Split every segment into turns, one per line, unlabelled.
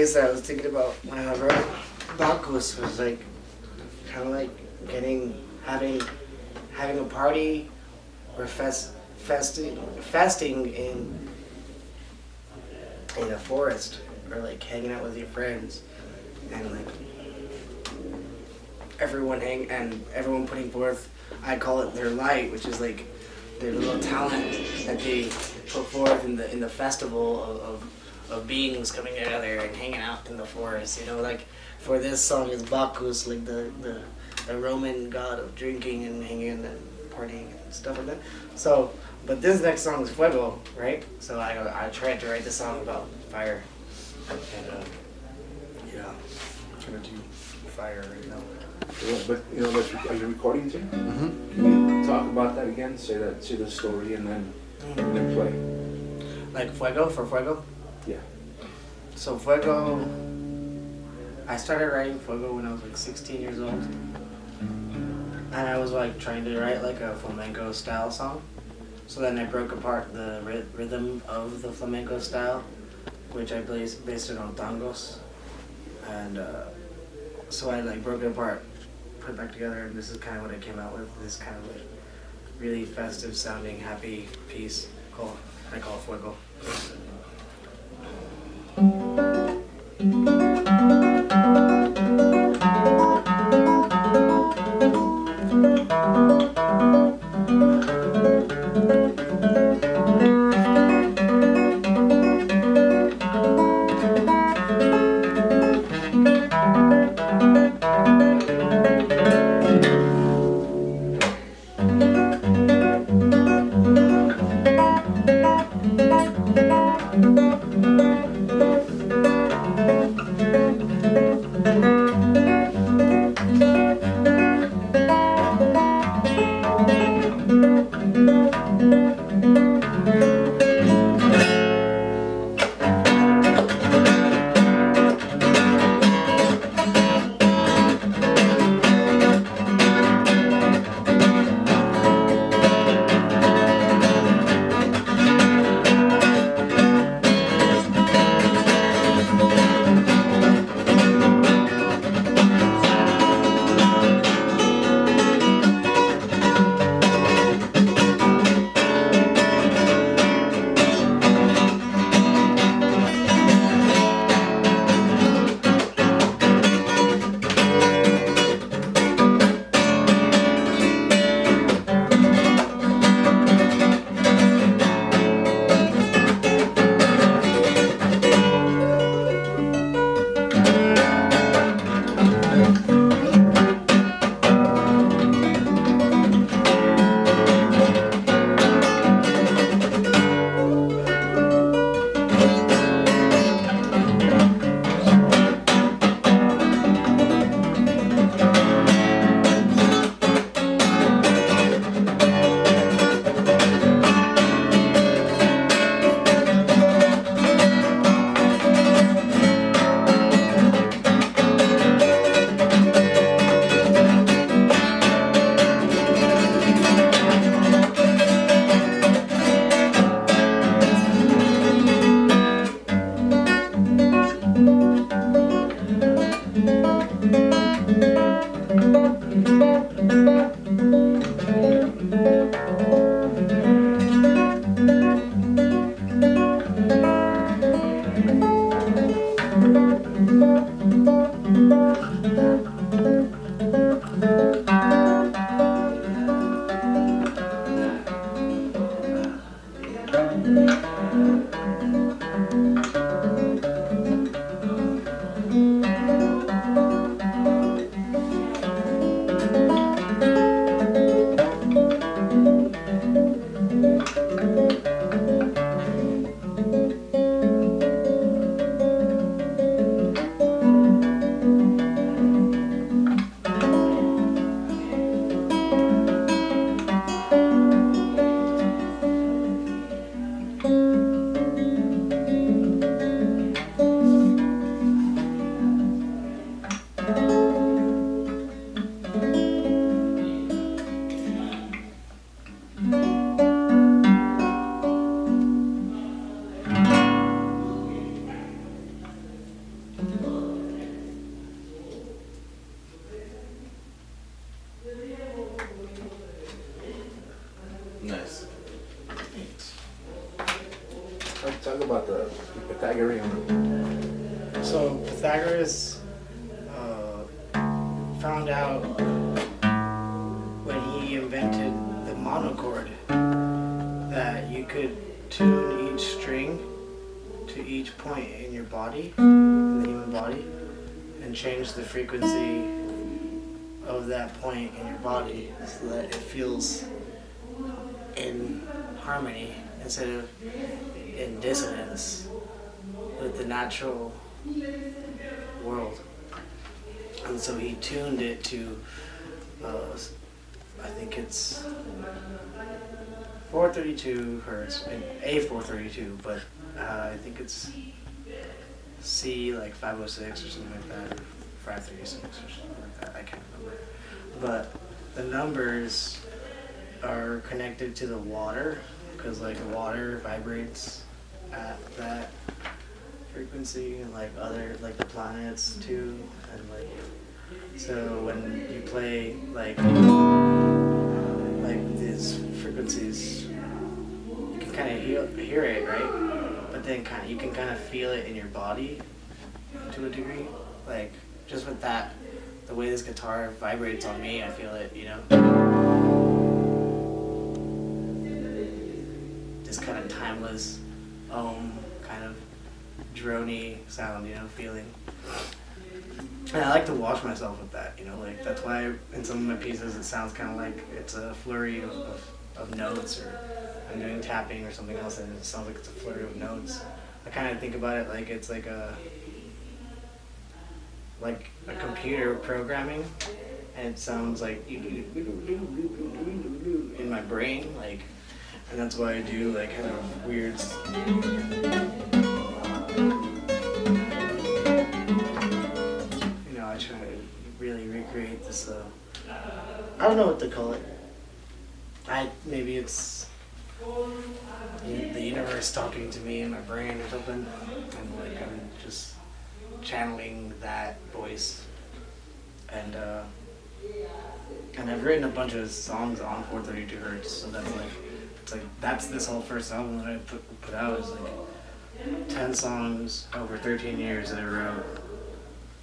lyrics that I was thinking about when I wrote Bacchus was like kind of like having a party or fasting in a forest, or like hanging out with your friends, and like everyone putting forth, I call it their light, which is like their little talent that they put forth in the festival of beings coming together and hanging out in the forest. You know, like for this song is Bacchus, like the Roman god of drinking and hanging and partying and stuff like that. So, but this next song is Fuego, right? So I tried to write this song about fire, and yeah, I'm trying to do fire right now.
Yeah, but you know, are you recording too?
Mm-hmm.
Can you talk about that again? Say the story, and then play.
Like Fuego for Fuego.
Yeah.
So Fuego, I started writing Fuego when I was like 16 years old, and I was like trying to write like a flamenco style song. So then I broke apart the rhythm of the flamenco style, which I based it on tangos, and so I like broke it apart, put it back together, and this is kind of what I came out with. This kind of like really festive sounding, happy piece I call it Fuego.
Talk about the Pythagorean.
So Pythagoras found out when he invented the monochord that you could tune each string to each point in your body, in the human body, and change the frequency of that point in your body so that it feels in harmony instead of in dissonance with the natural world. And so he tuned it to, I think it's 432 hertz, A432, but I think it's C like 506 or something like that, or 536 or something like that, I can't remember. But the numbers are connected to the water, because like water vibrates at that frequency, and like the planets too, and like so when you play like these frequencies, you can kind of hear it, right? But then you can kind of feel it in your body to a degree, like just with that, the way this guitar vibrates on me, I feel it, you know. This kind of timeless, kind of drony sound, you know, feeling. And I like to wash myself with that, you know, like that's why in some of my pieces it sounds kind of like it's a flurry of notes, or I'm doing tapping or something else and it sounds like it's a flurry of notes. I kind of think about it like it's like a computer programming, and it sounds like in my brain, like, and that's why I do like kind of weird. You know, I try to really recreate this. I don't know what to call it. Maybe it's the universe talking to me in my brain or something, and like I'm just channeling that voice. And I've written a bunch of songs on 432 hertz, so that's this whole first album that I put out is like 10 songs over 13 years that I wrote,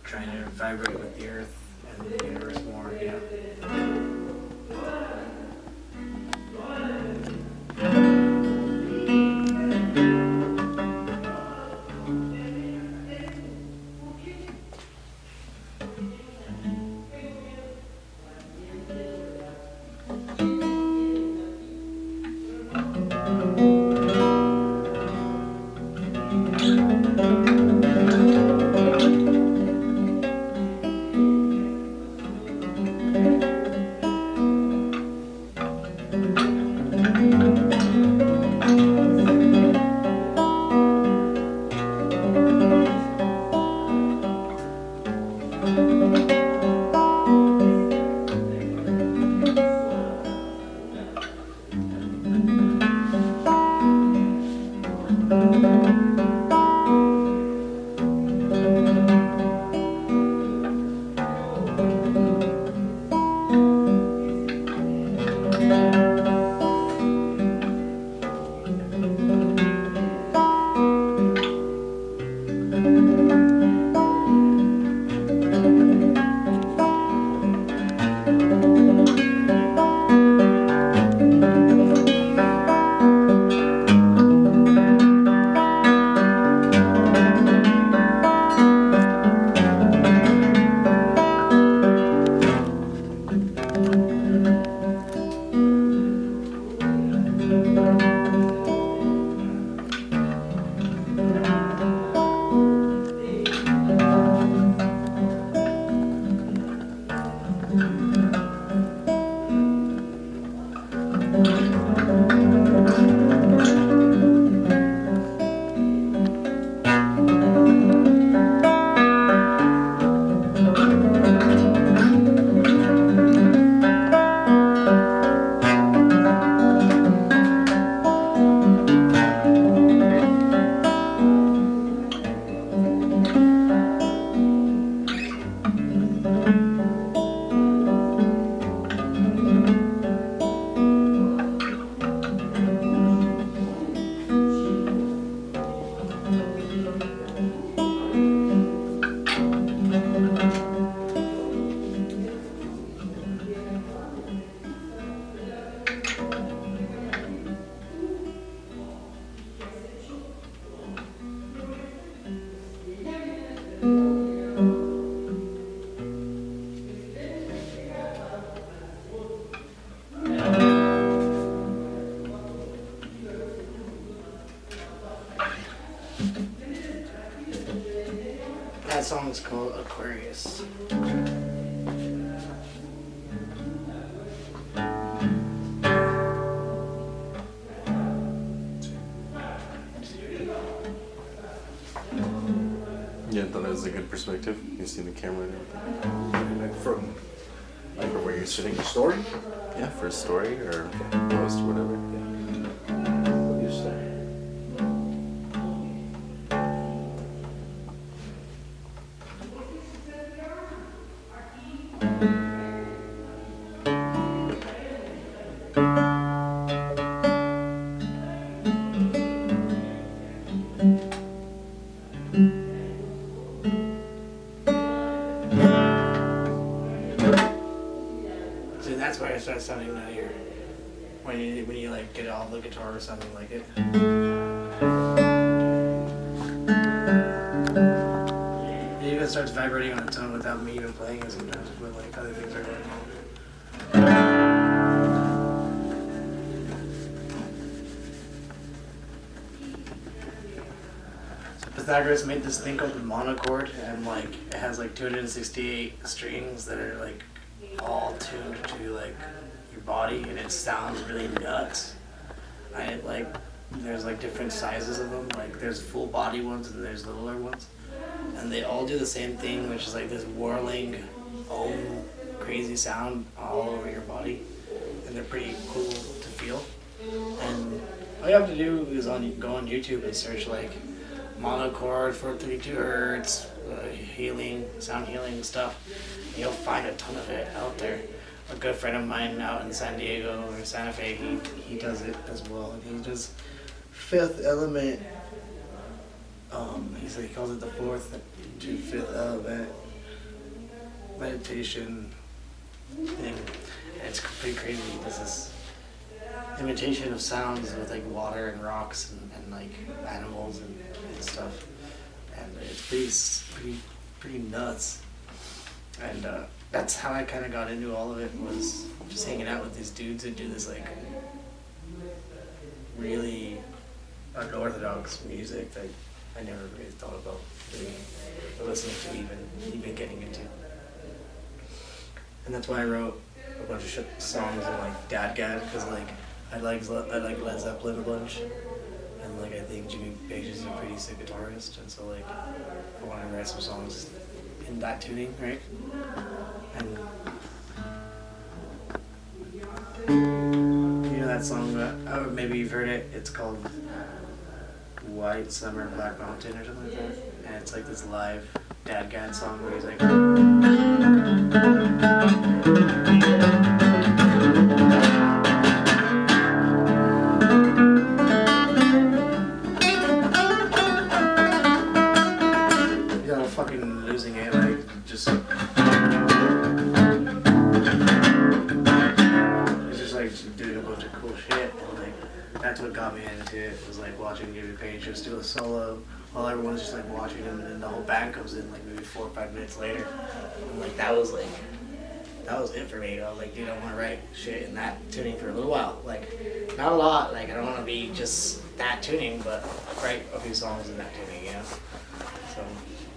trying to vibrate with the earth and the universe more, you know. that song is called Aquarius.
Yeah, I thought it was a good perspective. You see the camera and everything.
Like from
Where you're sitting.
the story?
Yeah, for a story or post or whatever.
What do you say?
See, that's why it starts sounding nuttier. When you like get off the guitar or something like it. It even starts vibrating on its own without me even playing it sometimes when like other things are going on. So Pythagoras made this thing called the monochord, and like it has like 268 strings that are like all tuned to like your body, and it sounds really nuts. And it like there's like different sizes of them. Like there's full body ones and there's littler ones, and they all do the same thing, which is like this whirling, crazy sound all over your body, and they're pretty cool to feel. And all you have to do is go on YouTube and search like monochord for 32 hertz, sound healing stuff. And you'll find a ton of it out there. A good friend of mine out in San Diego or Santa Fe, he does it as well, and he does fifth element. He calls it the fourth to fifth element meditation thing. And it's pretty crazy. He does this imitation of sounds with like water and rocks and like animals and stuff, and it's pretty nuts. And that's how I kind of got into all of it, was just hanging out with these dudes that do this like really unorthodox music that I never really thought about doing or listening to, even getting into. And that's why I wrote a bunch of songs in like Dadgad, because like I like Led Zeppelin a bunch, and like I think Jimmy Page is a pretty sick guitarist, and so like I wanted to write some songs in that tuning, right? And you know that song, oh, maybe you've heard it, it's called White Summer Black Mountain or something like that, and it's like this live Dadgad song where he's like fucking losing it, like just it's just like doing a bunch of cool shit, and like that's what got me into it, was like watching Gaby Page just do a solo while everyone's just like watching him, and then the whole band comes in like maybe 4 or 5 minutes later, and like that was it for me. I was like, dude, I want to write shit in that tuning for a little while, like not a lot, like I don't want to be just that tuning, but write a few songs in that tuning, you know. So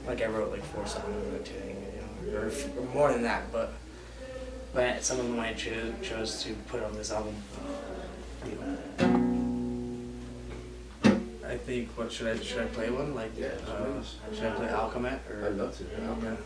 like I wrote like 4 songs in that tuning, you know, or more than that, but some of them I chose to put on this album. I think, what should I play one? Like,
Yeah,
should I play Al-Khem-Et? Or
I'd love to.
okay.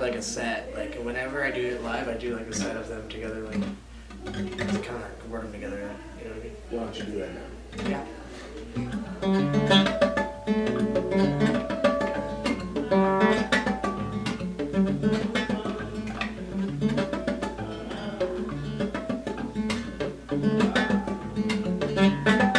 like a set. Like whenever I do it live, I do like a set of them together, like to kind of like word them together. You know what I mean?
Why don't you do that now?
Yeah.